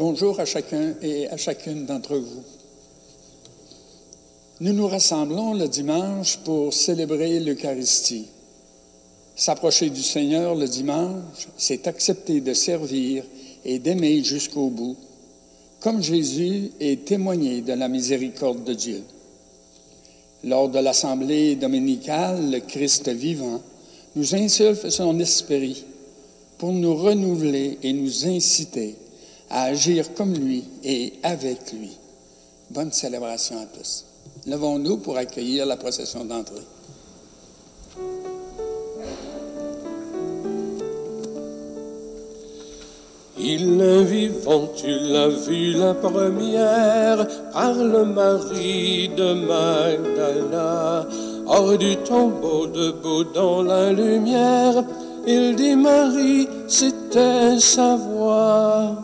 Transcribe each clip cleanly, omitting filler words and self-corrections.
Bonjour à chacun et à chacune d'entre vous. Nous nous rassemblons le dimanche pour célébrer l'Eucharistie. S'approcher du Seigneur le dimanche, c'est accepter de servir et d'aimer jusqu'au bout, comme Jésus est témoigné de la miséricorde de Dieu. Lors de l'assemblée dominicale, le Christ vivant nous insuffle son esprit pour nous renouveler et nous inciter à agir comme lui et avec lui. Bonne célébration à tous. Levons-nous pour accueillir la procession d'entrée. Il est vivant, tu l'as vu la première, par le Marie de Magdala. Hors du tombeau, debout dans la lumière, il dit Marie, c'était sa voix.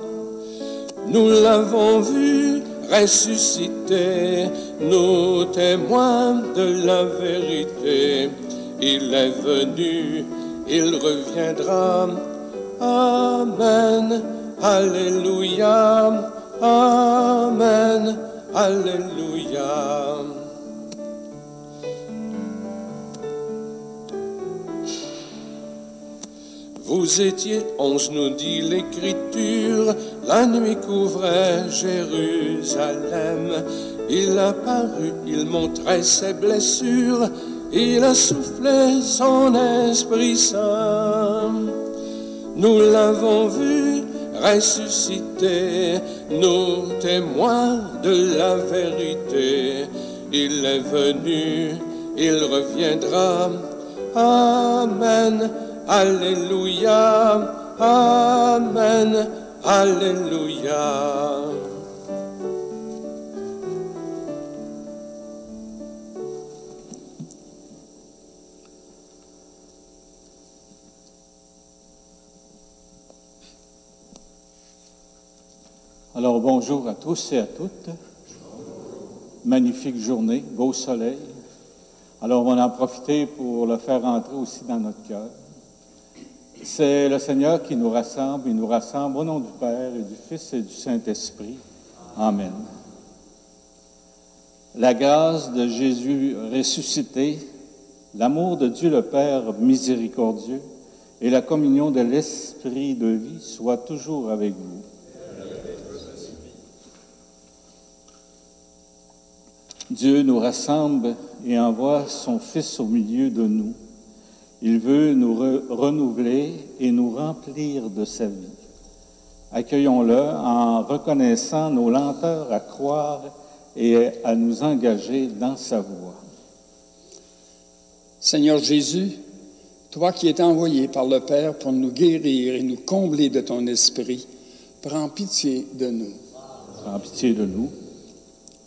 Nous l'avons vu ressuscité, nous témoins de la vérité. Il est venu, il reviendra. Amen, Alléluia, Amen, Alléluia. Vous étiez 11, nous dit l'Écriture, la nuit couvrait Jérusalem. Il a paru, il montrait ses blessures, il a soufflé son Esprit Saint. Nous l'avons vu ressuscité, nous témoins de la vérité. Il est venu, il reviendra. Amen, Alléluia, Amen, Alléluia. Alors, bonjour à tous et à toutes. Magnifique journée, beau soleil. Alors, on va en profiter pour le faire entrer aussi dans notre cœur. C'est le Seigneur qui nous rassemble. Il nous rassemble au nom du Père et du Fils et du Saint-Esprit. Amen. La grâce de Jésus ressuscité, l'amour de Dieu le Père miséricordieux et la communion de l'Esprit de vie soient toujours avec vous. Dieu nous rassemble et envoie son Fils au milieu de nous. Il veut nous renouveler et nous remplir de sa vie. Accueillons-le en reconnaissant nos lenteurs à croire et à nous engager dans sa voie. Seigneur Jésus, toi qui es envoyé par le Père pour nous guérir et nous combler de ton esprit, prends pitié de nous. Prends pitié de nous.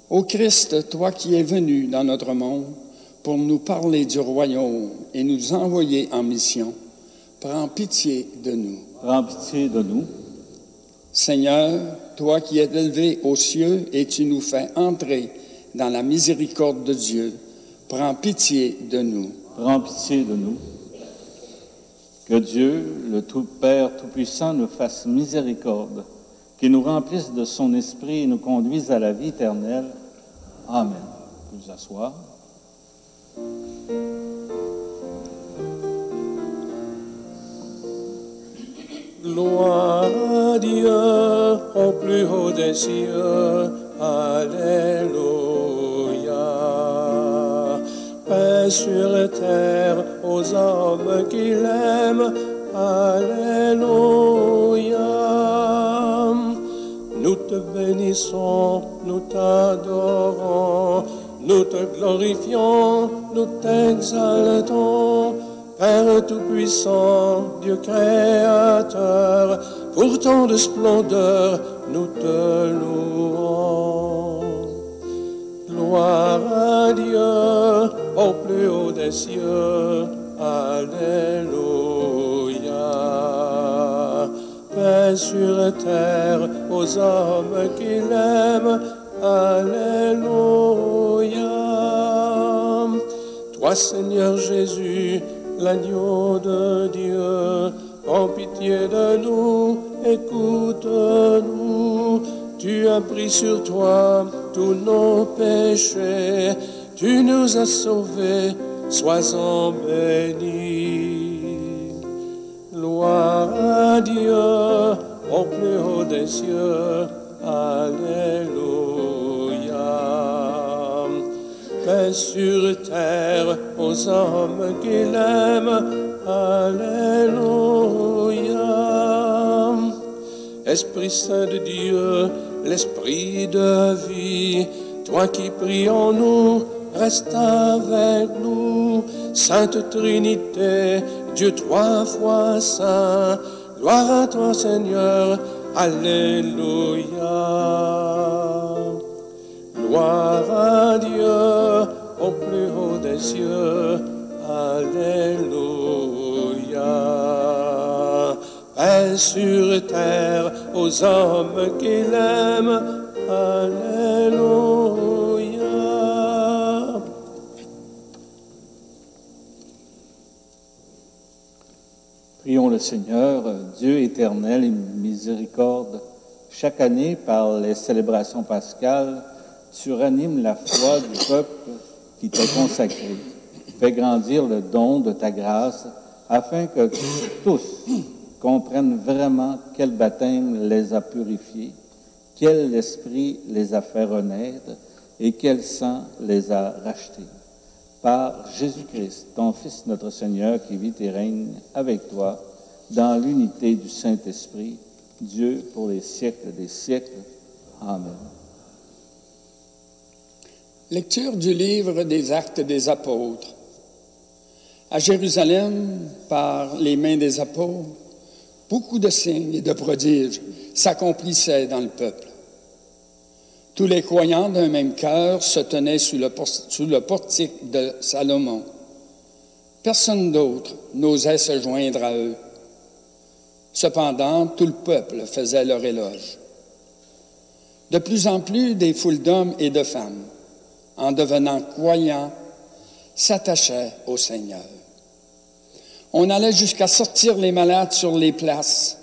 Ô Christ, toi qui es venu dans notre monde pour nous parler du royaume et nous envoyer en mission, prends pitié de nous. Prends pitié de nous. Seigneur, toi qui es élevé aux cieux et tu nous fais entrer dans la miséricorde de Dieu, prends pitié de nous. Prends pitié de nous. Que Dieu, le Tout-Père Tout-Puissant, nous fasse miséricorde, qu'il nous remplisse de son esprit et nous conduise à la vie éternelle. Amen. Vous asseoir. Gloire à Dieu au plus haut des cieux. Alléluia. Paix sur terre aux hommes qui l'aiment. Alléluia. Nous te bénissons, nous t'adorons, nous te glorifions, nous t'exaltons. Père Tout-Puissant, Dieu Créateur, pour tant de splendeur, nous te louons. Gloire à Dieu, au plus haut des cieux. Alléluia. Paix sur terre aux hommes qui l'aiment. Alléluia. Toi, Seigneur Jésus, l'agneau de Dieu, en pitié de nous, écoute-nous. Tu as pris sur toi tous nos péchés, tu nous as sauvés, sois-en béni. Gloire à Dieu au plus haut des cieux, Alléluia. Paix sur terre aux hommes qui l'aiment, Alléluia. Esprit Saint de Dieu, l'Esprit de vie, toi qui pries en nous, reste avec nous. Sainte Trinité, Dieu trois fois saint, gloire à toi Seigneur, Alléluia. Gloire à Dieu au plus haut des cieux, Alléluia. Paix sur terre aux hommes qui l'aiment, Alléluia. Prions le Seigneur, Dieu éternel et miséricorde. Chaque année, par les célébrations pascales, tu ranimes la foi du peuple qui t'est consacré. Fais grandir le don de ta grâce, afin que tous comprennent vraiment quel baptême les a purifiés, quel esprit les a fait renaître et quel sang les a rachetés. Par Jésus-Christ, ton Fils, notre Seigneur, qui vit et règne avec toi, dans l'unité du Saint-Esprit, Dieu pour les siècles des siècles. Amen. Lecture du livre des Actes des Apôtres. À Jérusalem, par les mains des apôtres, beaucoup de signes et de prodiges s'accomplissaient dans le peuple. Tous les croyants d'un même cœur se tenaient sous le portique de Salomon. Personne d'autre n'osait se joindre à eux. Cependant, tout le peuple faisait leur éloge. De plus en plus, des foules d'hommes et de femmes, en devenant croyants, s'attachaient au Seigneur. On allait jusqu'à sortir les malades sur les places,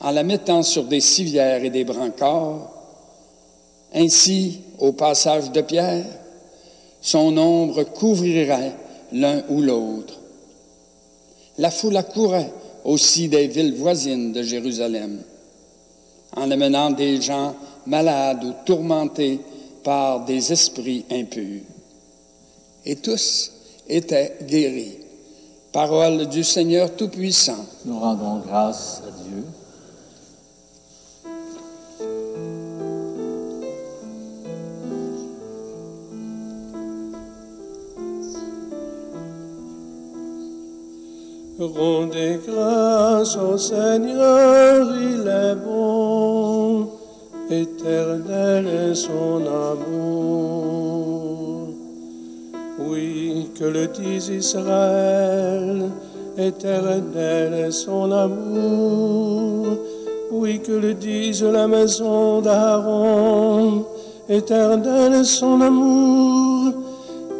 en la mettant sur des civières et des brancards. Ainsi, au passage de Pierre, son ombre couvrirait l'un ou l'autre. La foule accourait aussi des villes voisines de Jérusalem, en amenant des gens malades ou tourmentés par des esprits impurs. Et tous étaient guéris. Parole du Seigneur Tout-Puissant. Nous rendons grâce à Dieu. Rendez grâce au Seigneur, il est bon, éternel est son amour. Oui, que le dise Israël, éternel est son amour. Oui, que le dise la maison d'Aaron, éternel est son amour.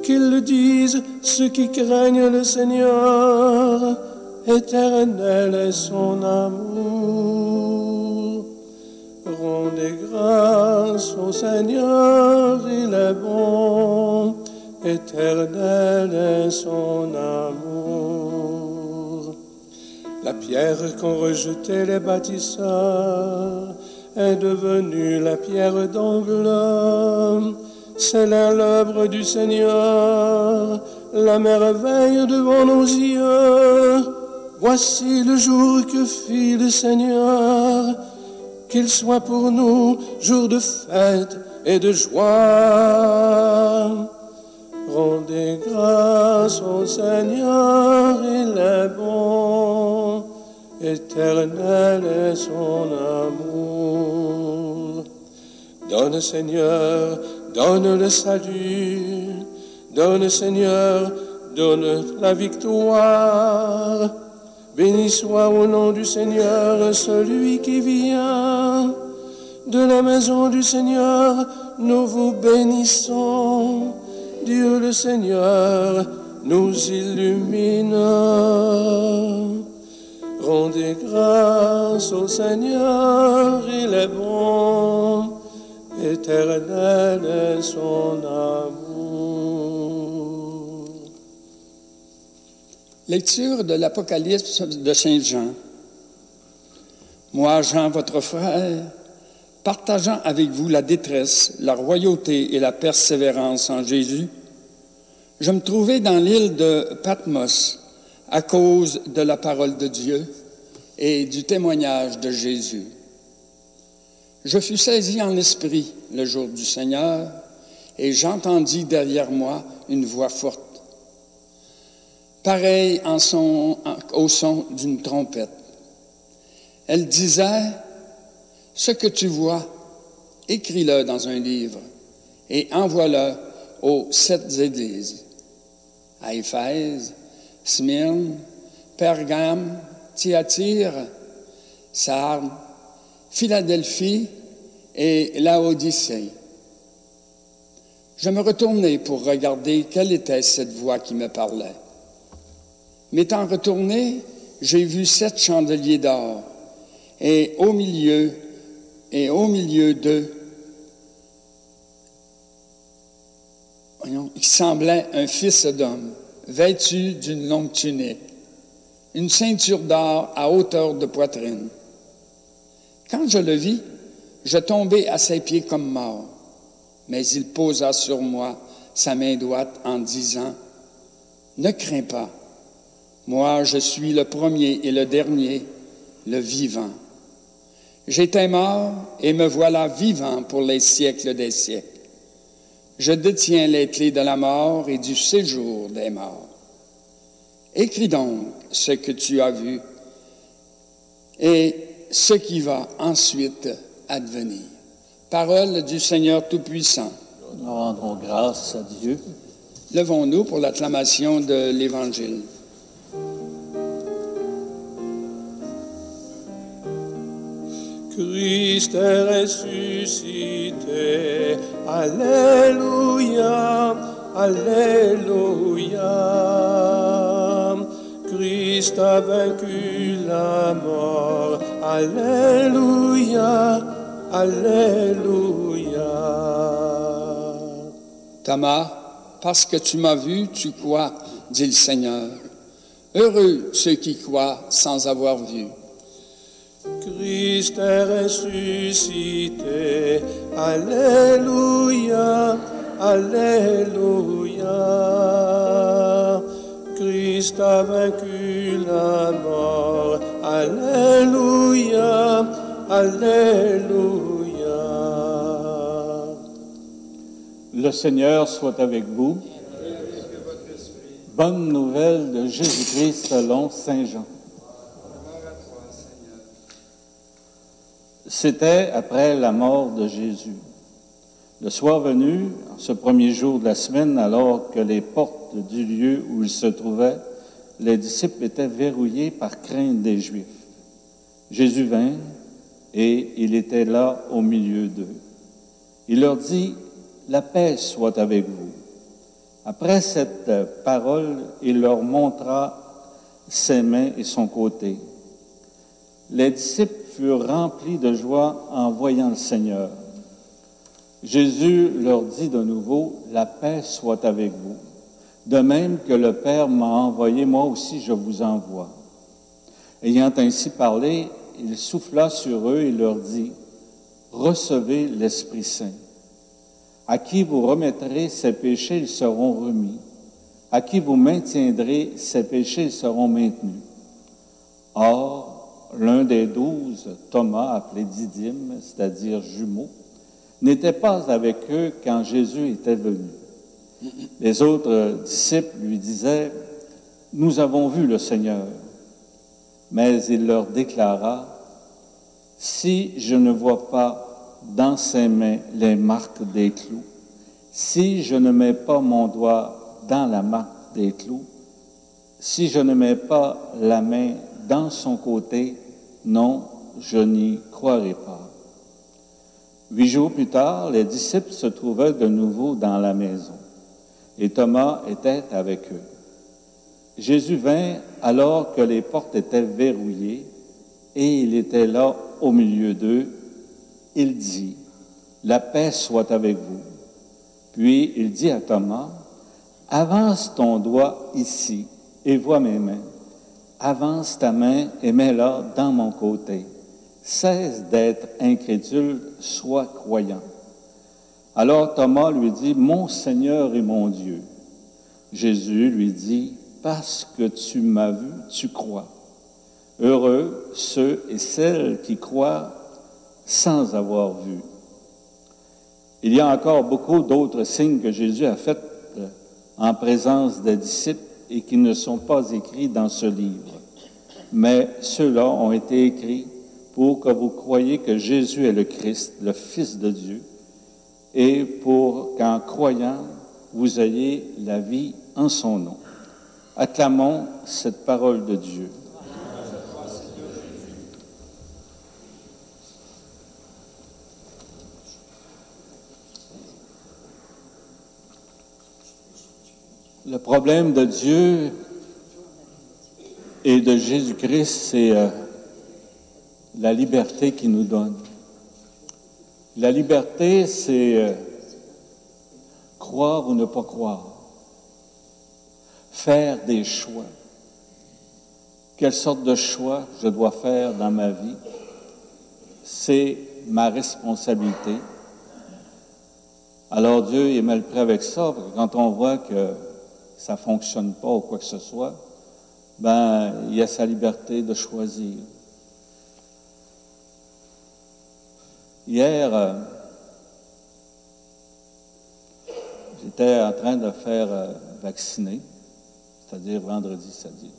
Qu'ils le disent ceux qui craignent le Seigneur, éternel est son amour. Rendez grâce au Seigneur, il est bon, éternel est son amour. La pierre qu'ont rejetée les bâtisseurs est devenue la pierre d'angle. C'est là l'œuvre du Seigneur, la merveille devant nos yeux. Voici le jour que fit le Seigneur, qu'il soit pour nous jour de fête et de joie. Rendez grâce au Seigneur, il est bon, éternel est son amour. Donne Seigneur, donne le salut, donne Seigneur, donne la victoire. Béni soit au nom du Seigneur celui qui vient. De la maison du Seigneur, nous vous bénissons. Dieu le Seigneur nous illumine. Rendez grâce au Seigneur, il est bon, éternel est son amour. Lecture de l'Apocalypse de Saint Jean. Moi, Jean, votre frère, partageant avec vous la détresse, la royauté et la persévérance en Jésus, je me trouvais dans l'île de Patmos à cause de la parole de Dieu et du témoignage de Jésus. Je fus saisi en esprit le jour du Seigneur et j'entendis derrière moi une voix forte, pareille au son d'une trompette. Elle disait, « Ce que tu vois, écris-le dans un livre et envoie-le aux 7 églises, à Éphèse, Smyrne, Pergame, Thyatire, Sardes, Philadelphie et Laodicée. » Je me retournai pour regarder quelle était cette voix qui me parlait. M'étant retourné, j'ai vu 7 chandeliers d'or, et au milieu d'eux, il semblait un fils d'homme, vêtu d'une longue tunique, une ceinture d'or à hauteur de poitrine. Quand je le vis, je tombai à ses pieds comme mort, mais il posa sur moi sa main droite en disant, « Ne crains pas, moi je suis le premier et le dernier, le vivant. J'étais mort et me voilà vivant pour les siècles des siècles. Je détiens les clés de la mort et du séjour des morts. Écris donc ce que tu as vu et ce qui va ensuite advenir. » Parole du Seigneur Tout-Puissant. Nous rendons grâce à Dieu. Levons-nous pour l'acclamation de l'Évangile. Christ est ressuscité, Alléluia, Alléluia. Christ a vaincu la mort, Alléluia, Alléluia. Thomas, parce que tu m'as vu, tu crois, dit le Seigneur. Heureux ceux qui croient sans avoir vu. Christ est ressuscité, Alléluia, Alléluia. Christ a vaincu la mort, Alléluia, Alléluia. Le Seigneur soit avec vous. Bonne nouvelle de Jésus-Christ selon Saint Jean. C'était après la mort de Jésus. Le soir venu, ce premier jour de la semaine, alors que les portes du lieu où il se trouvait, les disciples étaient verrouillés par crainte des Juifs. Jésus vint et il était là au milieu d'eux. Il leur dit, « La paix soit avec vous. » Après cette parole, il leur montra ses mains et son côté. Les disciples furent remplis de joie en voyant le Seigneur. Jésus leur dit de nouveau, « La paix soit avec vous. De même que le Père m'a envoyé, moi aussi je vous envoie. » Ayant ainsi parlé, il souffla sur eux et leur dit, « Recevez l'Esprit Saint. À qui vous remettrez ses péchés, ils seront remis. À qui vous maintiendrez ses péchés, ils seront maintenus. » Or, l'un des 12, Thomas, appelé Didyme, c'est-à-dire jumeau, n'était pas avec eux quand Jésus était venu. Les autres disciples lui disaient, « Nous avons vu le Seigneur. » Mais il leur déclara, « Si je ne vois pas dans ses mains les marques des clous, si je ne mets pas mon doigt dans la marque des clous, si je ne mets pas la main dans son côté, non, je n'y croirai pas. » 8 jours plus tard, les disciples se trouvaient de nouveau dans la maison, et Thomas était avec eux. Jésus vint alors que les portes étaient verrouillées, et il était là au milieu d'eux. Il dit, « la paix soit avec vous. Puis il dit à Thomas, avance ton doigt ici et vois mes mains. Avance ta main et mets-la dans mon côté. Cesse d'être incrédule, sois croyant. Alors Thomas lui dit, mon Seigneur et mon Dieu. Jésus lui dit, parce que tu m'as vu, tu crois. Heureux ceux et celles qui croient sans avoir vu. Il y a encore beaucoup d'autres signes que Jésus a faits en présence des disciples et qui ne sont pas écrits dans ce livre. Mais ceux-là ont été écrits pour que vous croyiez que Jésus est le Christ, le Fils de Dieu, et pour qu'en croyant, vous ayez la vie en son nom. Acclamons cette parole de Dieu. Le problème de Dieu et de Jésus-Christ, c'est la liberté qu'il nous donne. La liberté, c'est croire ou ne pas croire, faire des choix. Quelle sorte de choix je dois faire dans ma vie? C'est ma responsabilité. Alors Dieu est mal pris avec ça, parce que quand on voit que ça ne fonctionne pas ou quoi que ce soit, ben il y a sa liberté de choisir. Hier, j'étais en train de faire vacciner, c'est-à-dire vendredi, c'est-à-dire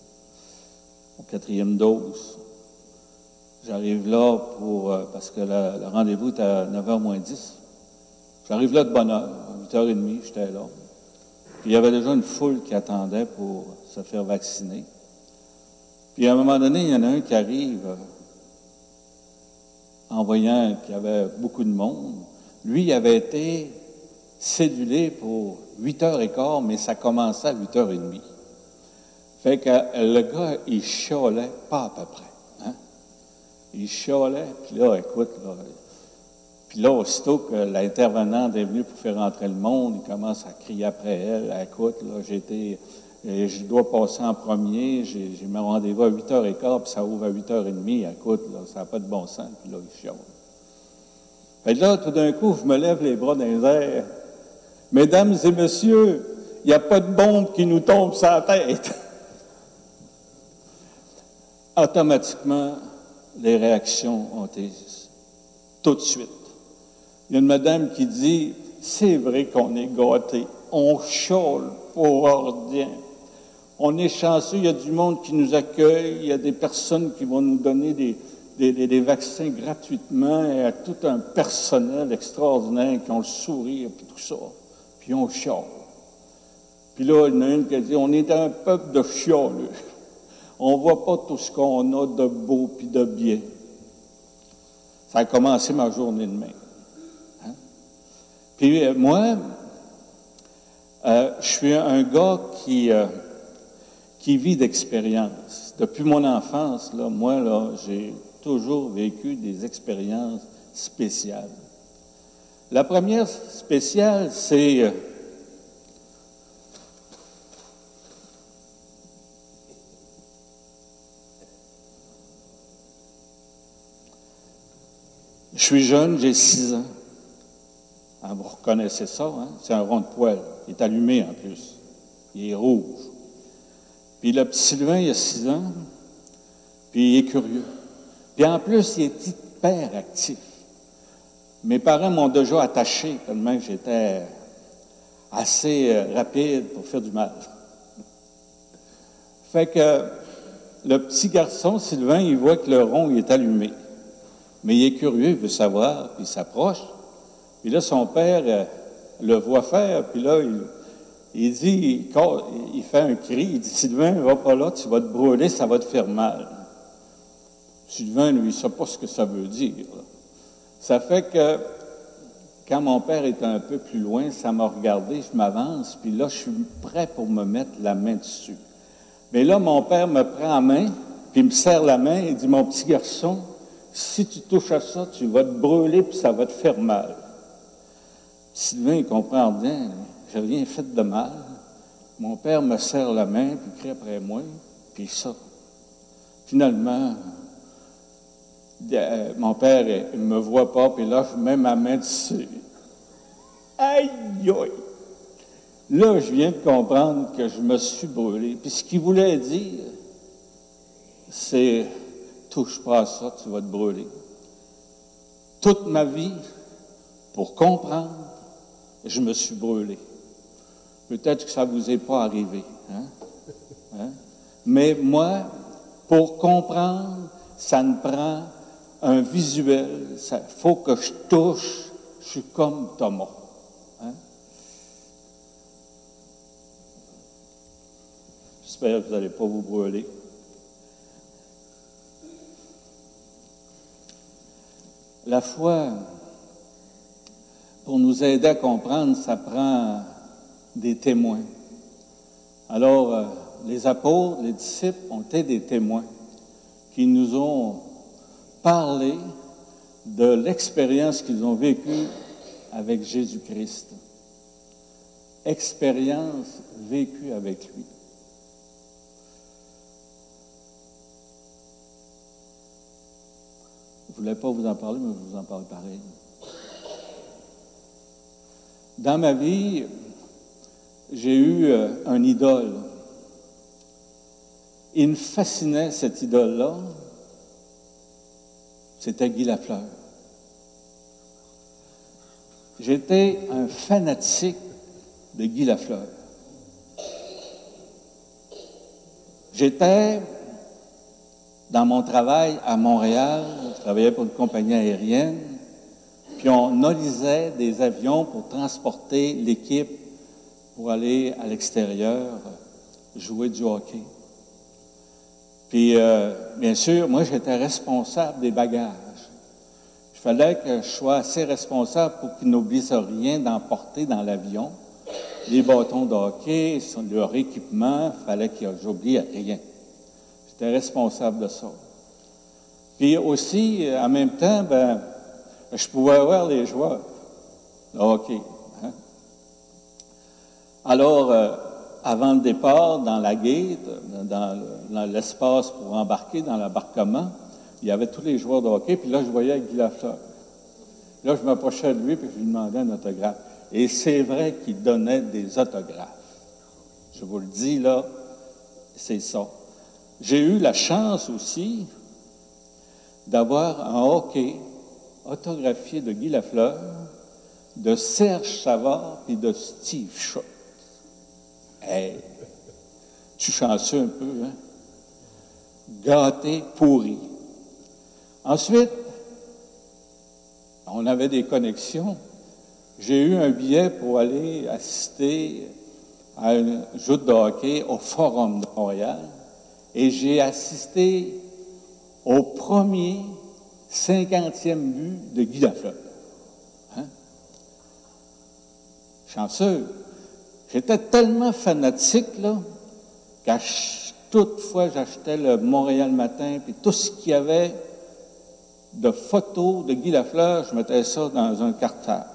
au 4e dose. J'arrive là parce que le rendez-vous est à 9h moins 10. J'arrive là de bonne heure, à 8h30, j'étais là. Puis il y avait déjà une foule qui attendait pour se faire vacciner. Puis à un moment donné, il y en a un qui arrive, en voyant qu'il y avait beaucoup de monde. Lui, il avait été cédulé pour 8h15, mais ça commençait à 8h30. Fait que le gars, il chialait pas à peu près. Hein? Il chialait, puis là, écoute, là, puis là, aussitôt que l'intervenante est venue pour faire entrer le monde, il commence à crier après elle. Écoute, là, je dois passer en premier, j'ai mon rendez-vous à 8h15, puis ça ouvre à 8h30. Écoute, là, ça n'a pas de bon sens, puis là, il chiale. Fait que là, tout d'un coup, je me lève les bras dans les airs. Mesdames et messieurs, il n'y a pas de bombe qui nous tombe sur la tête. Automatiquement, les réactions ont été tout de suite. Il y a une madame qui dit, c'est vrai qu'on est gâtés, on chiale pour rien. On est chanceux, il y a du monde qui nous accueille, il y a des personnes qui vont nous donner des vaccins gratuitement, et à tout un personnel extraordinaire qui ont le sourire et tout ça. Puis on chiale. Puis là, il y en a une qui a dit, on est un peuple de chialeux. On ne voit pas tout ce qu'on a de beau puis de bien. Ça a commencé ma journée demain. Hein? Puis moi, je suis un gars qui vit d'expérience. Depuis mon enfance, là, moi, là, j'ai toujours vécu des expériences spéciales. La première spéciale, c'est je suis jeune, j'ai 6 ans. Ah, vous reconnaissez ça, hein? C'est un rond de poêle. Il est allumé en plus. Il est rouge. Puis le petit Sylvain, il a 6 ans, puis il est curieux. Puis en plus, il est hyper actif. Mes parents m'ont déjà attaché, tellement que j'étais assez rapide pour faire du mal. Fait que le petit garçon, Sylvain, il voit que le rond, il est allumé. Mais il est curieux, il veut savoir, puis il s'approche. Puis là, son père le voit faire, puis là, il dit, il fait un cri, il dit, Sylvain, va pas là, tu vas te brûler, ça va te faire mal. Sylvain, lui, il ne sait pas ce que ça veut dire. Là. Ça fait que, quand mon père est un peu plus loin, ça m'a regardé, je m'avance, puis là, je suis prêt pour me mettre la main dessus. Mais là, mon père me prend la main, puis il me serre la main, et dit, mon petit garçon, si tu touches à ça, tu vas te brûler, puis ça va te faire mal. Sylvain, il comprend bien, j'ai rien fait de mal. Mon père me serre la main, puis crie après moi, puis ça. Finalement, mon père, il ne me voit pas, puis là, je mets ma main dessus. Aïe, aïe! Là, je viens de comprendre que je me suis brûlé. Puis ce qu'il voulait dire, c'est « touche pas à ça, tu vas te brûler ». Toute ma vie, pour comprendre, je me suis brûlé. Peut-être que ça ne vous est pas arrivé. Hein? Mais moi, pour comprendre, ça me prend un visuel. Il faut que je touche. Je suis comme Thomas. Hein? J'espère que vous n'allez pas vous brûler. La foi, pour nous aider à comprendre, ça prend des témoins. Alors, les apôtres, les disciples ont été des témoins qui nous ont parlé de l'expérience qu'ils ont vécue avec Jésus-Christ. Expérience vécue avec lui. Je ne voulais pas vous en parler, mais je vous en parle pareil. Dans ma vie, j'ai eu un idole. Il me fascinait, cette idole-là. C'était Guy Lafleur. J'étais un fanatique de Guy Lafleur. J'étais dans mon travail à Montréal, je travaillais pour une compagnie aérienne, puis on nolisait des avions pour transporter l'équipe pour aller à l'extérieur jouer du hockey. Puis, bien sûr, moi, j'étais responsable des bagages. Il fallait que je sois assez responsable pour qu'ils n'oublient rien d'emporter dans l'avion. Les bâtons de hockey, leur équipement, il fallait que j'oublie rien. J'étais responsable de ça. Puis aussi, en même temps, je pouvais voir les joueurs de hockey. Hein? Alors, avant le départ, dans la gate, dans l'espace pour embarquer dans l'embarquement, il y avait tous les joueurs de hockey, puis là, je voyais Guy Lafleur. Là, je m'approchais de lui, puis je lui demandais un autographe. Et c'est vrai qu'il donnait des autographes. Je vous le dis, là, c'est ça. J'ai eu la chance aussi d'avoir un hockey autographié de Guy Lafleur, de Serge Savard et de Steve Schott. Hey! Tu es chanceux un peu, hein? Gâté, pourri. Ensuite, on avait des connexions. J'ai eu un billet pour aller assister à un jeu de hockey au Forum de Montréal et j'ai assisté au premier 50e but de Guy Lafleur. Hein? Chanceux. J'étais tellement fanatique, là, qu'à toute fois, j'achetais le Montréal Matin, puis tout ce qu'il y avait de photos de Guy Lafleur, je mettais ça dans un cartable.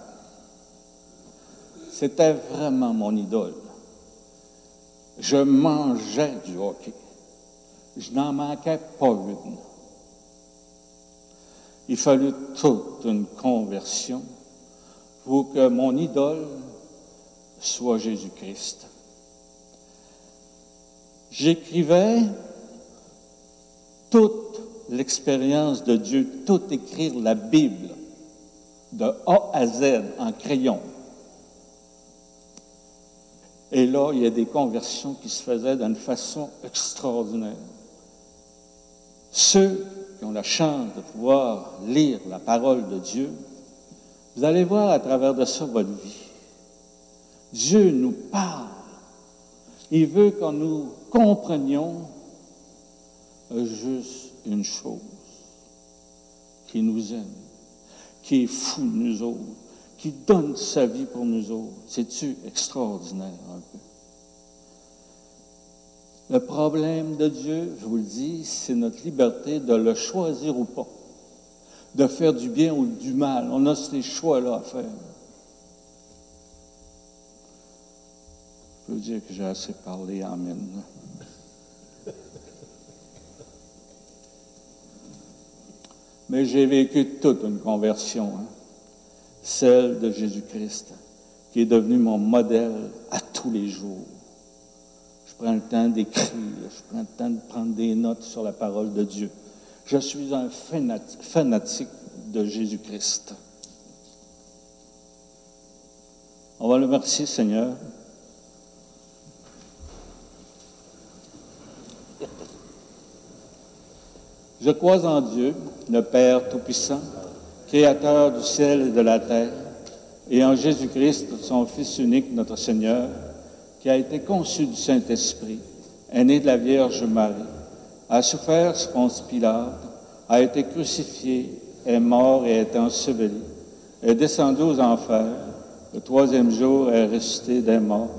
C'était vraiment mon idole. Je mangeais du hockey. Je n'en manquais pas une. Il fallut toute une conversion pour que mon idole soit Jésus-Christ. J'écrivais toute l'expérience de Dieu, tout écrire la Bible, de A à Z, en crayon. Et là, il y a des conversions qui se faisaient d'une façon extraordinaire. Ceux qui ont la chance de pouvoir lire la parole de Dieu, vous allez voir à travers de ça votre vie. Dieu nous parle. Il veut que nous comprenions juste une chose, qui nous aime, qui est fou de nous autres, qui donne sa vie pour nous autres. C'est-tu extraordinaire un peu? Le problème de Dieu, je vous le dis, c'est notre liberté de le choisir ou pas, de faire du bien ou du mal. On a ces choix-là à faire. Je peux dire que j'ai assez parlé. Amen. Mais j'ai vécu toute une conversion, celle de Jésus-Christ, qui est devenu mon modèle à tous les jours. Je prends le temps d'écrire, je prends le temps de prendre des notes sur la parole de Dieu. Je suis un fanatique de Jésus-Christ. On va le remercier, Seigneur. Je crois en Dieu, le Père Tout-Puissant, Créateur du ciel et de la terre, et en Jésus-Christ, son Fils unique, notre Seigneur, qui a été conçu du Saint-Esprit, est né de la Vierge Marie, a souffert sous Ponce Pilate, a été crucifié, est mort et est enseveli, est descendu aux enfers, le troisième jour est ressuscité des morts,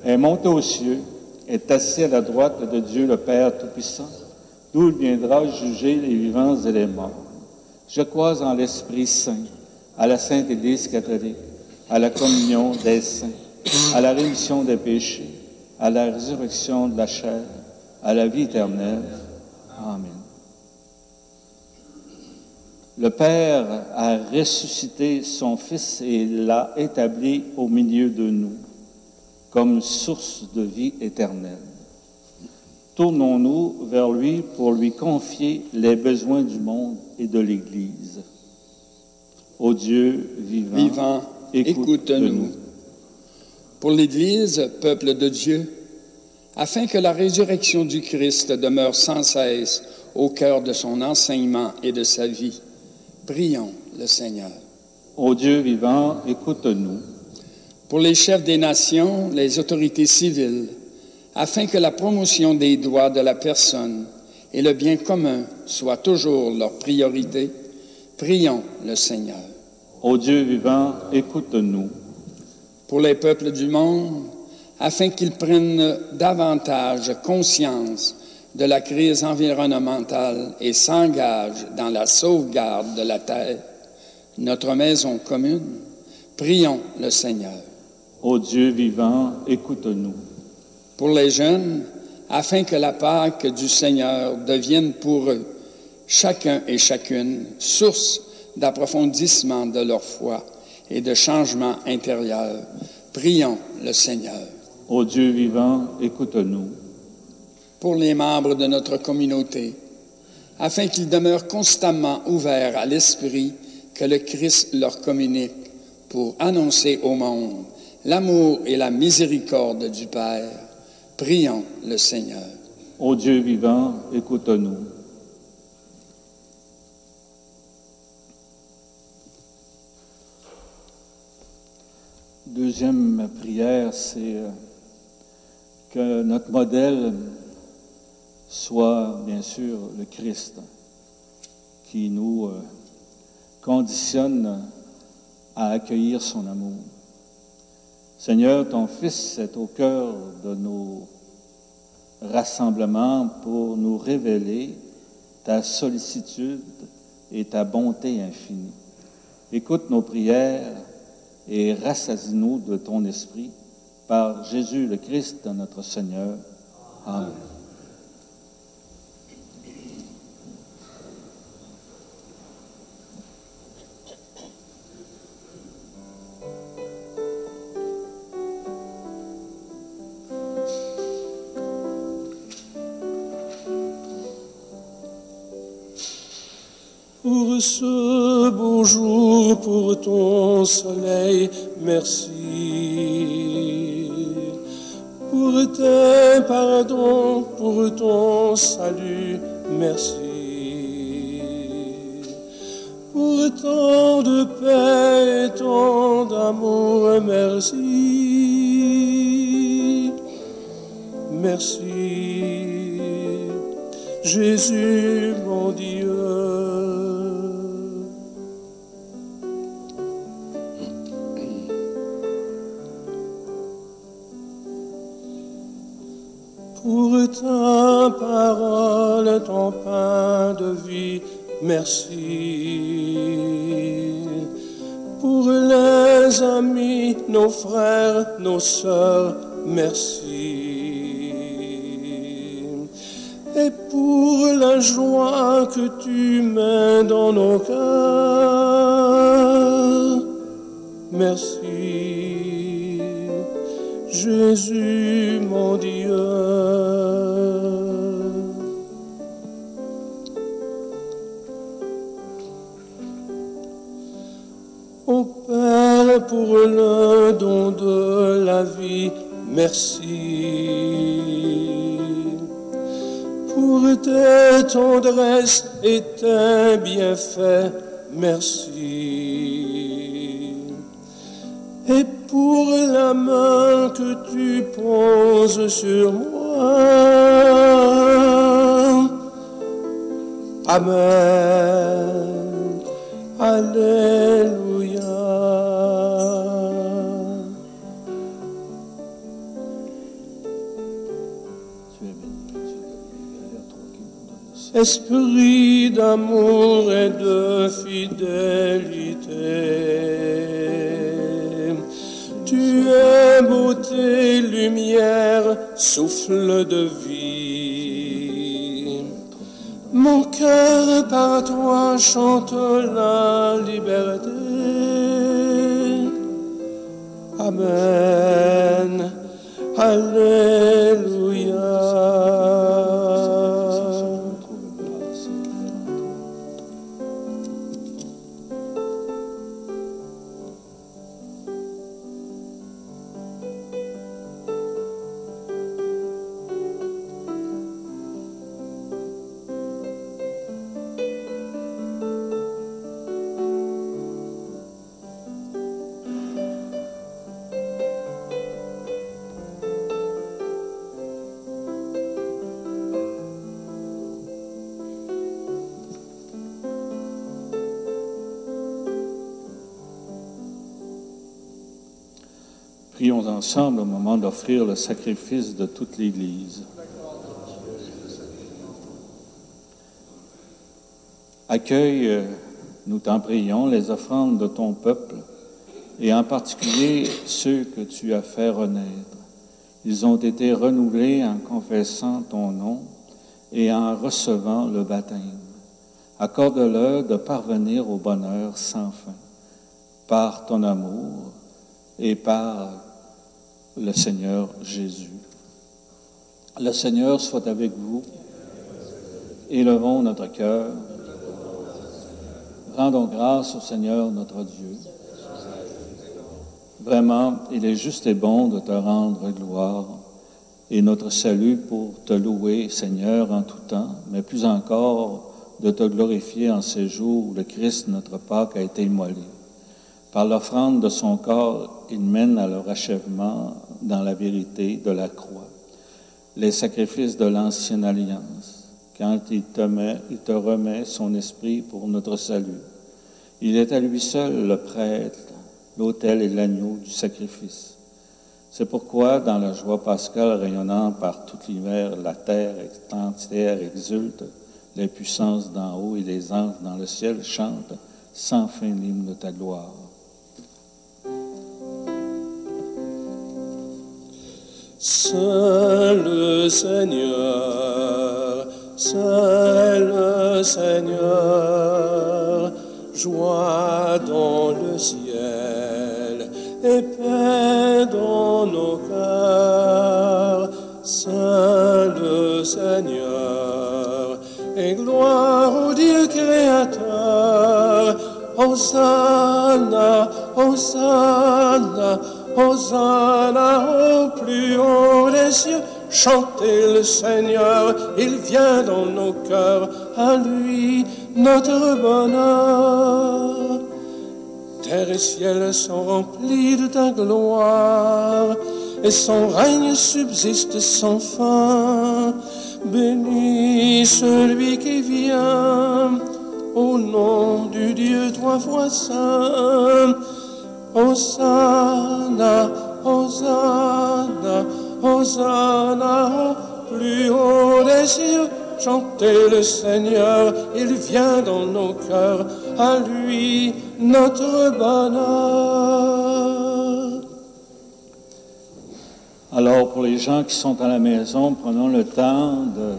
est monté aux cieux, est assis à la droite de Dieu le Père Tout-Puissant, d'où il viendra juger les vivants et les morts. Je crois en l'Esprit Saint, à la Sainte Église catholique, à la communion des saints, à la rémission des péchés, à la résurrection de la chair, à la vie éternelle. Amen. Le Père a ressuscité son Fils et l'a établi au milieu de nous comme source de vie éternelle. Tournons-nous vers lui pour lui confier les besoins du monde et de l'Église. Ô Dieu vivant, écoute-nous. Pour l'Église, peuple de Dieu, afin que la résurrection du Christ demeure sans cesse au cœur de son enseignement et de sa vie, prions le Seigneur. Ô Dieu vivant, écoute-nous. Pour les chefs des nations, les autorités civiles, afin que la promotion des droits de la personne et le bien commun soient toujours leur priorité, prions le Seigneur. Ô Dieu vivant, écoute-nous. Pour les peuples du monde, afin qu'ils prennent davantage conscience de la crise environnementale et s'engagent dans la sauvegarde de la terre, notre maison commune, prions le Seigneur. Ô Dieu vivant, écoute-nous. Pour les jeunes, afin que la Pâque du Seigneur devienne pour eux, chacun et chacune, source d'approfondissement de leur foi et de changement intérieur, prions le Seigneur. Ô Dieu vivant, écoute-nous. Pour les membres de notre communauté, afin qu'ils demeurent constamment ouverts à l'Esprit que le Christ leur communique pour annoncer au monde l'amour et la miséricorde du Père, prions le Seigneur. Ô Dieu vivant, écoute-nous. Deuxième prière, c'est que notre modèle soit, bien sûr, le Christ, qui nous conditionne à accueillir son amour. Seigneur, ton Fils est au cœur de nos rassemblements pour nous révéler ta sollicitude et ta bonté infinie. Écoute nos prières et rassasie-nous de ton esprit par Jésus le Christ, notre Seigneur. Amen. Pour ce beau jour, pour ton soleil, merci. Pour tes pardons, pour ton salut, merci. Pour tant de paix et tant d'amour, merci. Merci, Jésus, mon Dieu. Pour ta parole, ton pain de vie, merci. Pour les amis, nos frères, nos sœurs, merci. Et pour la joie que tu mets dans nos cœurs, merci. Jésus, mon Dieu. Ô Père, pour le don de la vie, merci. Pour tes tendresses et tes bienfaits, merci. Et pour la main que tu poses sur moi, Amen. Alléluia. Esprit d'amour et de fidélité, tu es beauté, lumière, souffle de vie. Mon cœur par toi chante la liberté. Amen. Alléluia. Prions ensemble au moment d'offrir le sacrifice de toute l'Église. Accueille, nous t'en prions, les offrandes de ton peuple, et en particulier ceux que tu as fait renaître. Ils ont été renouvelés en confessant ton nom et en recevant le baptême. Accorde-leur de parvenir au bonheur sans fin, par ton amour et par le Seigneur Jésus. Le Seigneur soit avec vous. Élevons notre cœur. Rendons grâce au Seigneur notre Dieu. Vraiment, il est juste et bon de te rendre gloire et notre salut pour te louer, Seigneur, en tout temps, mais plus encore de te glorifier en ces jours où le Christ, notre Pâque, a été immolé. Par l'offrande de son corps, il mène à leur achèvement dans la vérité de la croix. Les sacrifices de l'ancienne alliance, quand il te remet son esprit pour notre salut. Il est à lui seul le prêtre, l'autel et l'agneau du sacrifice. C'est pourquoi, dans la joie pascale rayonnant par tout l'hiver, la terre entière exulte, les puissances d'en haut et les anges dans le ciel chantent sans fin l'hymne de ta gloire. C'est le Seigneur, joie dans le ciel et paix dans nos cœurs. C'est le Seigneur et gloire au Dieu créateur. Hosanna, Hosanna, Hosanna au plus haut des cieux. Chantez le Seigneur, il vient dans nos cœurs, à lui notre bonheur. Terre et ciel sont remplis de ta gloire, et son règne subsiste sans fin. Béni celui qui vient, au nom du Dieu trois fois saint. Hosanna, Hosanna, Hosanna, au plus haut des cieux. Chantez le Seigneur, il vient dans nos cœurs, à lui notre bonheur. Alors, pour les gens qui sont à la maison, prenons le temps de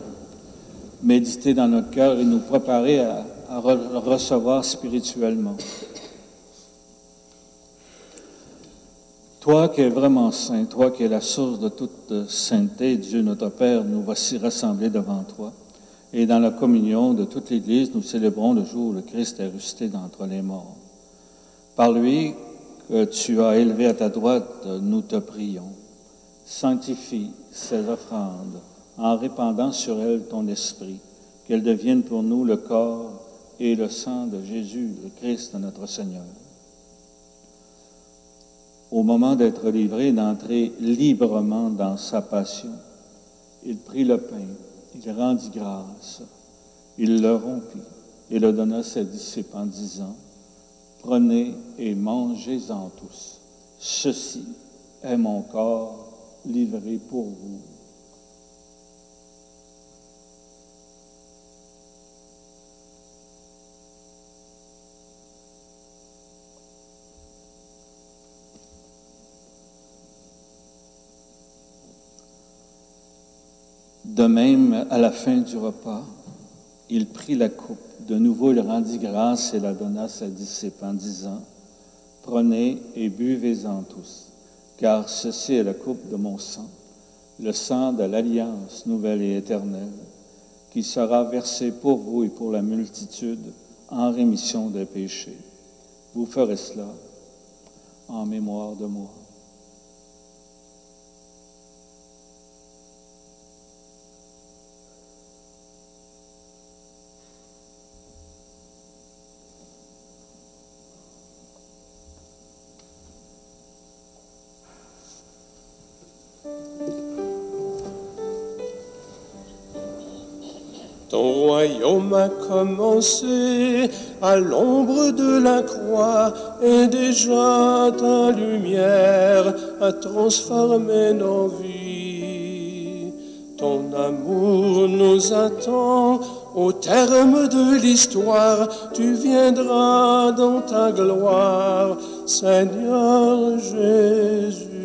méditer dans notre cœur et nous préparer à recevoir spirituellement. Toi qui es vraiment saint, toi qui es la source de toute sainteté, Dieu notre Père, nous voici rassemblés devant toi. Et dans la communion de toute l'Église, nous célébrons le jour où le Christ est ressuscité d'entre les morts. Par lui que tu as élevé à ta droite, nous te prions. Sanctifie ces offrandes en répandant sur elles ton esprit, qu'elles deviennent pour nous le corps et le sang de Jésus, le Christ, notre Seigneur. Au moment d'être livré, d'entrer librement dans sa passion, il prit le pain, il rendit grâce, il le rompit et le donna à ses disciples en disant, « Prenez et mangez-en tous. Ceci est mon corps livré pour vous. » De même, à la fin du repas, il prit la coupe. De nouveau, il rendit grâce et la donna à ses disciples en disant, « Prenez et buvez-en tous, car ceci est la coupe de mon sang, le sang de l'alliance nouvelle et éternelle, qui sera versé pour vous et pour la multitude en rémission des péchés. Vous ferez cela en mémoire de moi. » Ton royaume a commencé à l'ombre de la croix et déjà ta lumière a transformé nos vies. Ton amour nous attend au terme de l'histoire. Tu viendras dans ta gloire, Seigneur Jésus.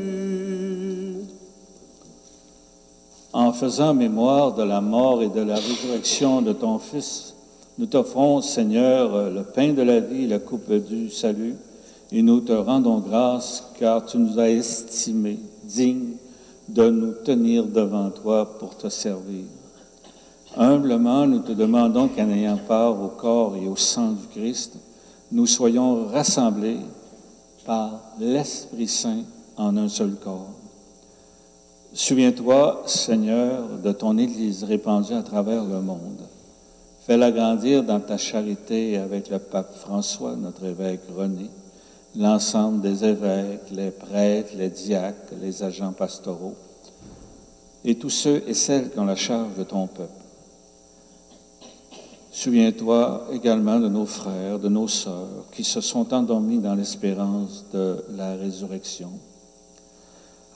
En faisant mémoire de la mort et de la résurrection de ton Fils, nous t'offrons, Seigneur, le pain de la vie et la coupe du salut, et nous te rendons grâce car tu nous as estimés dignes de nous tenir devant toi pour te servir. Humblement, nous te demandons qu'en ayant part au corps et au sang du Christ, nous soyons rassemblés par l'Esprit Saint en un seul corps. Souviens-toi, Seigneur, de ton Église répandue à travers le monde. Fais-la grandir dans ta charité avec le pape François, notre évêque René, l'ensemble des évêques, les prêtres, les diacres, les agents pastoraux, et tous ceux et celles qui ont la charge de ton peuple. Souviens-toi également de nos frères, de nos sœurs, qui se sont endormis dans l'espérance de la résurrection.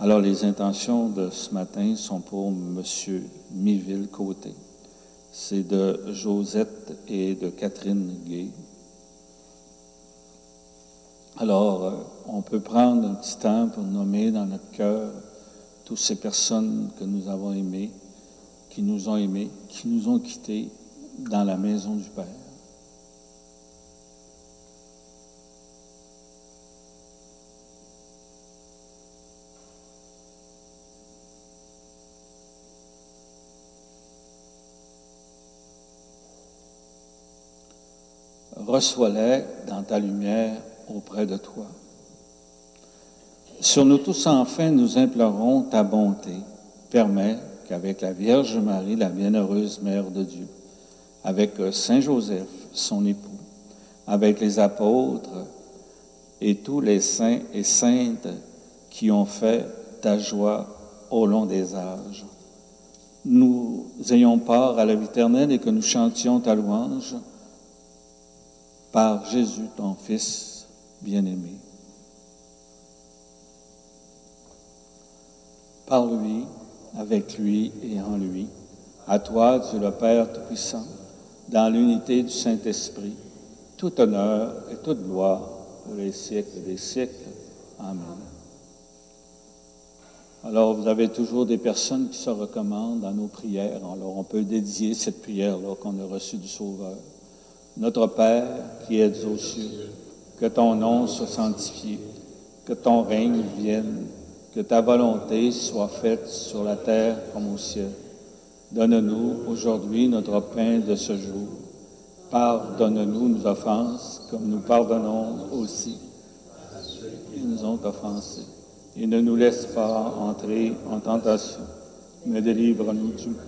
Alors, les intentions de ce matin sont pour M. Miville-Côté. C'est de Josette et de Catherine Gay. Alors, on peut prendre un petit temps pour nommer dans notre cœur toutes ces personnes que nous avons aimées, qui nous ont quittés dans la maison du Père. Reçois-les dans ta lumière auprès de toi. Sur nous tous, enfin, nous implorons ta bonté. Permets qu'avec la Vierge Marie, la bienheureuse Mère de Dieu, avec Saint Joseph, son époux, avec les apôtres et tous les saints et saintes qui ont fait ta joie au long des âges, nous ayons part à la vie éternelle et que nous chantions ta louange par Jésus, ton Fils bien-aimé. Par lui, avec lui et en lui, à toi, Dieu le Père Tout-Puissant, dans l'unité du Saint-Esprit, tout honneur et toute gloire pour les siècles des siècles. Amen. Alors, vous avez toujours des personnes qui se recommandent dans nos prières. Alors, on peut dédier cette prière-là qu'on a reçue du Sauveur. Notre Père, qui es aux cieux, que ton nom soit sanctifié, que ton règne vienne, que ta volonté soit faite sur la terre comme au ciel. Donne-nous aujourd'hui notre pain de ce jour. Pardonne-nous nos offenses, comme nous pardonnons aussi à ceux qui nous ont offensés. Et ne nous laisse pas entrer en tentation, mais délivre-nous du mal.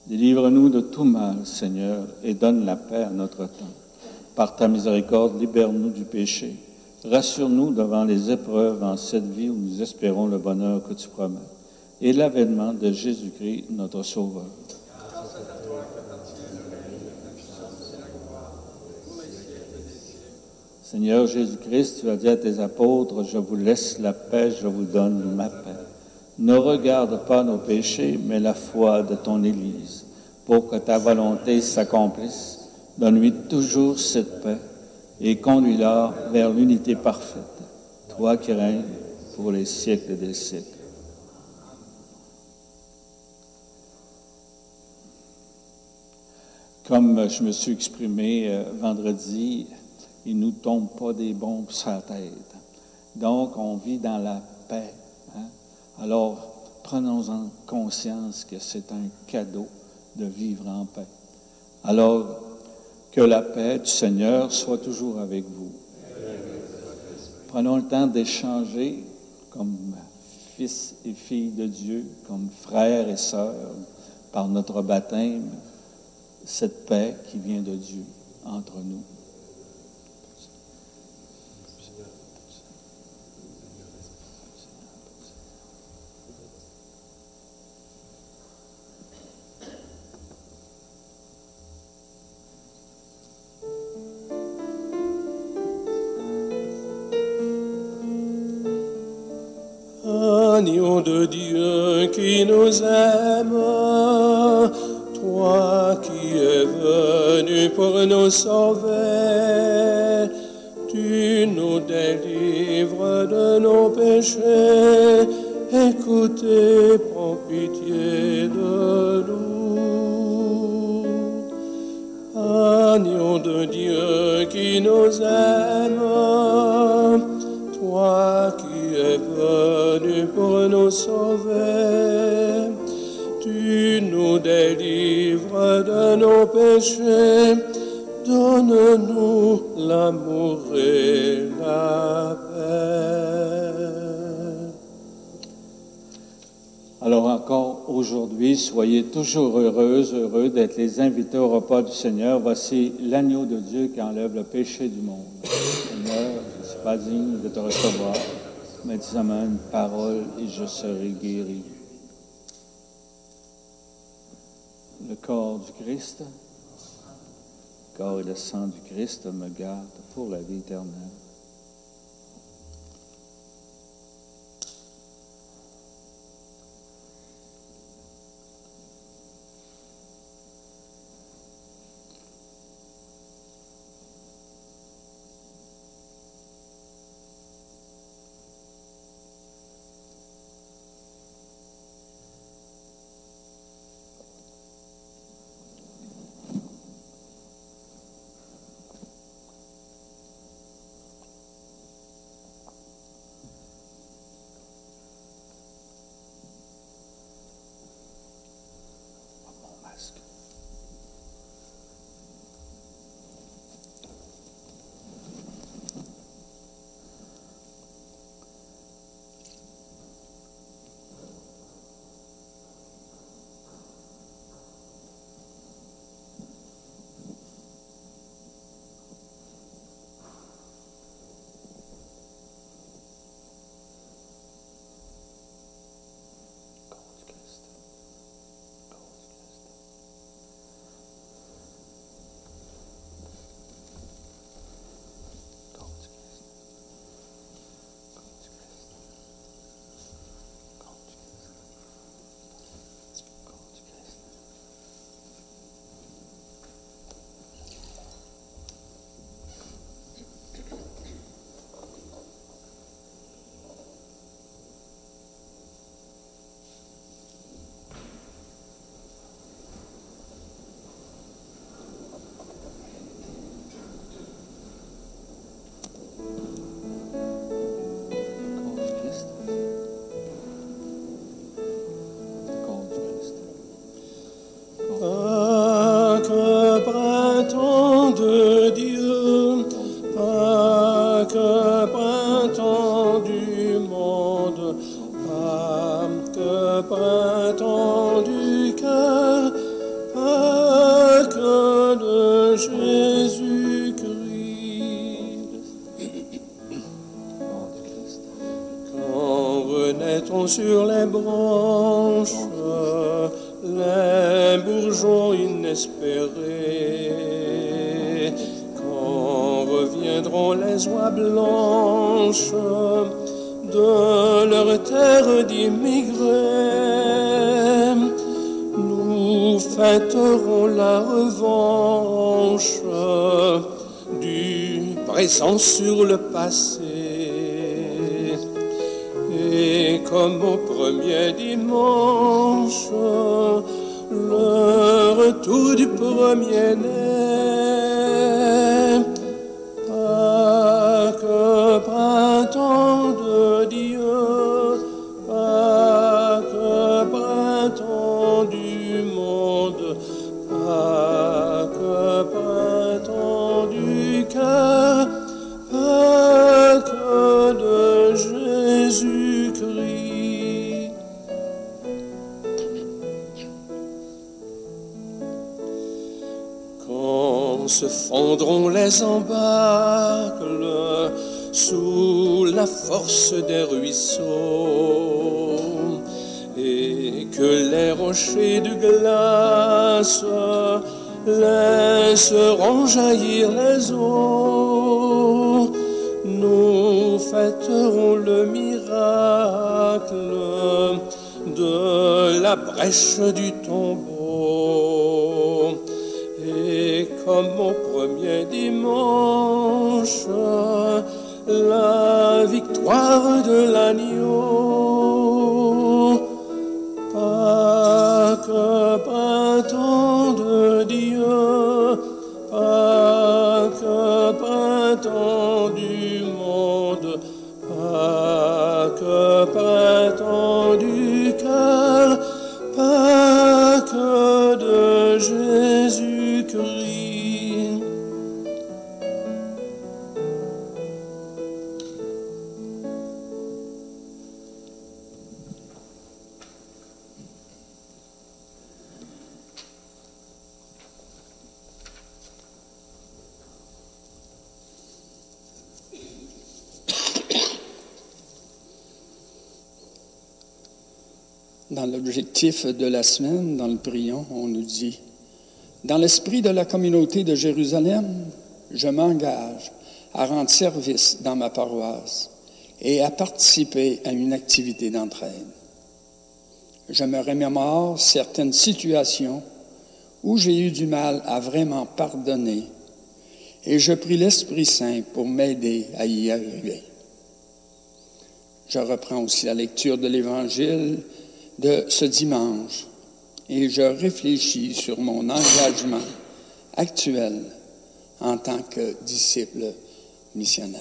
Délivre-nous de tout mal, Seigneur, et donne la paix à notre temps. Par ta miséricorde, libère-nous du péché. Rassure-nous devant les épreuves en cette vie où nous espérons le bonheur que tu promets. Et l'avènement de Jésus-Christ, notre Sauveur. Seigneur Jésus-Christ, tu as dit à tes apôtres, je vous laisse la paix, je vous donne ma paix. Ne regarde pas nos péchés, mais la foi de ton Église. Pour que ta volonté s'accomplisse, donne-lui toujours cette paix et conduis-la vers l'unité parfaite, toi qui règnes pour les siècles des siècles. Comme je me suis exprimé vendredi, il ne nous tombe pas des bombes sur la tête. Donc, on vit dans la paix. Hein? Alors, prenons-en conscience que c'est un cadeau de vivre en paix. Alors, que la paix du Seigneur soit toujours avec vous. Prenons le temps d'échanger comme fils et filles de Dieu, comme frères et sœurs, par notre baptême, cette paix qui vient de Dieu entre nous. Agneau de Dieu qui nous aime, toi qui es venu pour nous sauver, tu nous délivres de nos péchés, écoute et prends pitié de nous. Agneau de Dieu qui nous aime, toi qui es venu pour nous sauver, tu nous délivres de nos péchés, donne-nous l'amour et la paix. Alors encore aujourd'hui, soyez toujours heureux d'être les invités au repas du Seigneur. Voici l'agneau de Dieu qui enlève le péché du monde. Seigneur, je ne suis pas digne de te recevoir, mais dis-moi une parole et je serai guéri. Le corps du Christ, le corps et le sang du Christ me gardent pour la vie éternelle. printemps du cœur, Pâques de Jésus-Christ. Quand renaîtront sur les branches les bourgeons inespérés, quand reviendront les oies blanches de leur terre d'immigrés, nous fêterons la revanche du présent sur le passé. Et comme au premier dimanche, le retour du premier-né, Pâques, printemps de Dieu, Pâques, printemps du monde, Pâques, printemps du cœur, Pâques de Jésus-Christ. Quand se fondront les embâcles sous la force des ruisseaux, et que les rochers de glace laisseront jaillir les eaux, nous fêterons le miracle de la brèche du tombeau. Et comme au premier dimanche, la victoire de l'agneau, Pâques, printemps de Dieu, Pâques, printemps du monde, Pâques, printemps du cœur, Pâques de Jésus-Christ. Dans l'objectif de la semaine, dans le prion, on nous dit « Dans l'esprit de la communauté de Jérusalem, je m'engage à rendre service dans ma paroisse et à participer à une activité d'entraide. Je me remémore certaines situations où j'ai eu du mal à vraiment pardonner et je prie l'Esprit Saint pour m'aider à y arriver. » Je reprends aussi la lecture de l'Évangile de ce dimanche et je réfléchis sur mon engagement actuel en tant que disciple missionnaire.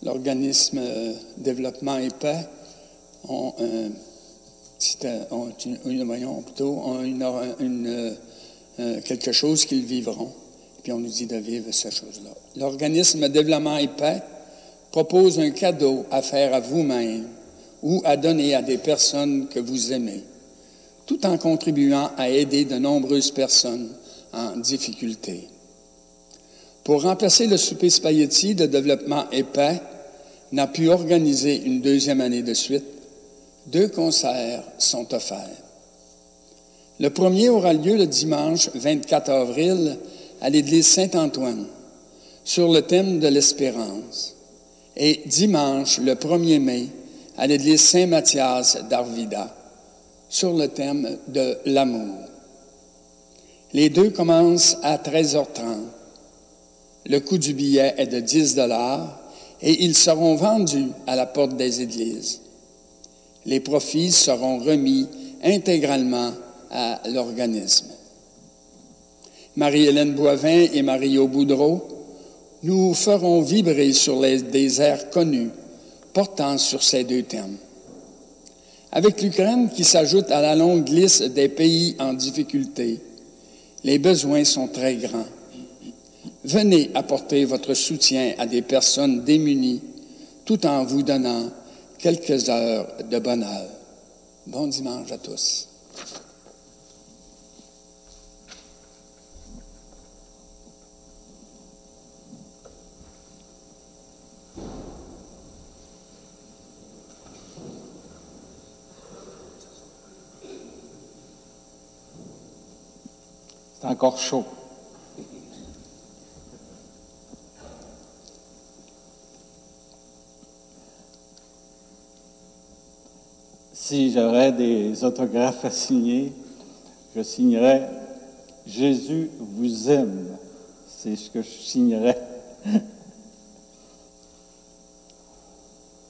L'organisme Développement et Paix ont quelque chose qu'ils vivront, puis on nous dit de vivre cette chose-là. L'organisme Développement et Paix propose un cadeau à faire à vous-même ou à donner à des personnes que vous aimez, tout en contribuant à aider de nombreuses personnes en difficulté. Pour remplacer le souper spaghetti de Développement et Paix n'a pu organiser une deuxième année de suite, 2 concerts sont offerts. Le premier aura lieu le dimanche 24 avril à l'église Saint-Antoine sur le thème de l'espérance. Et dimanche, le 1er mai, à l'église Saint-Mathias d'Arvida, sur le thème de l'amour. Les 2 commencent à 13h30. Le coût du billet est de 10 $ et ils seront vendus à la porte des églises. Les profits seront remis intégralement à l'organisme. Marie-Hélène Boivin et Mario Boudreau nous ferons vibrer sur des airs connus portant sur ces 2 thèmes. Avec l'Ukraine qui s'ajoute à la longue liste des pays en difficulté, les besoins sont très grands. Venez apporter votre soutien à des personnes démunies tout en vous donnant quelques heures de bonheur. Bon dimanche à tous. C'est encore chaud. Si j'aurais des autographes à signer, je signerais « Jésus vous aime ». C'est ce que je signerais.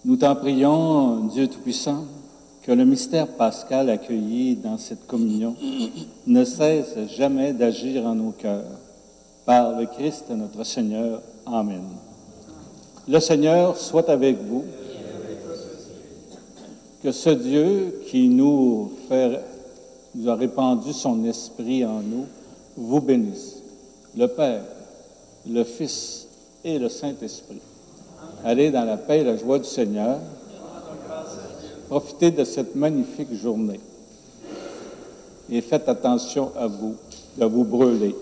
Nous t'en prions, Dieu Tout-Puissant, que le mystère pascal accueilli dans cette communion ne cesse jamais d'agir en nos cœurs. Par le Christ notre Seigneur. Amen. Le Seigneur soit avec vous. Que ce Dieu qui nous a répandu son esprit en nous, vous bénisse. Le Père, le Fils et le Saint-Esprit. Allez dans la paix et la joie du Seigneur. Profitez de cette magnifique journée. Et faites attention à vous, de vous brûler.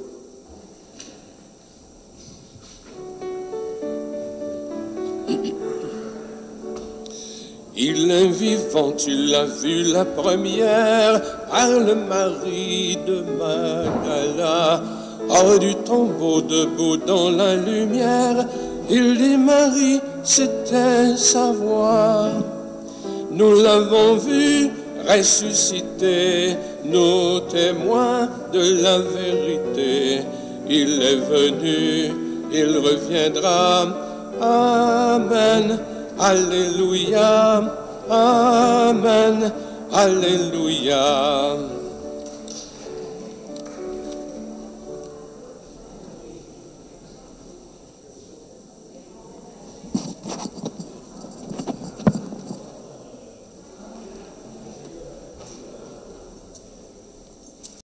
Il est vivant, tu l'as vu la première, par le mari de Magdala. Hors du tombeau, debout dans la lumière, il dit Marie, c'était sa voix. Nous l'avons vu ressuscité, nous témoins de la vérité. Il est venu, il reviendra. Amen. Alléluia, Amen, Alléluia.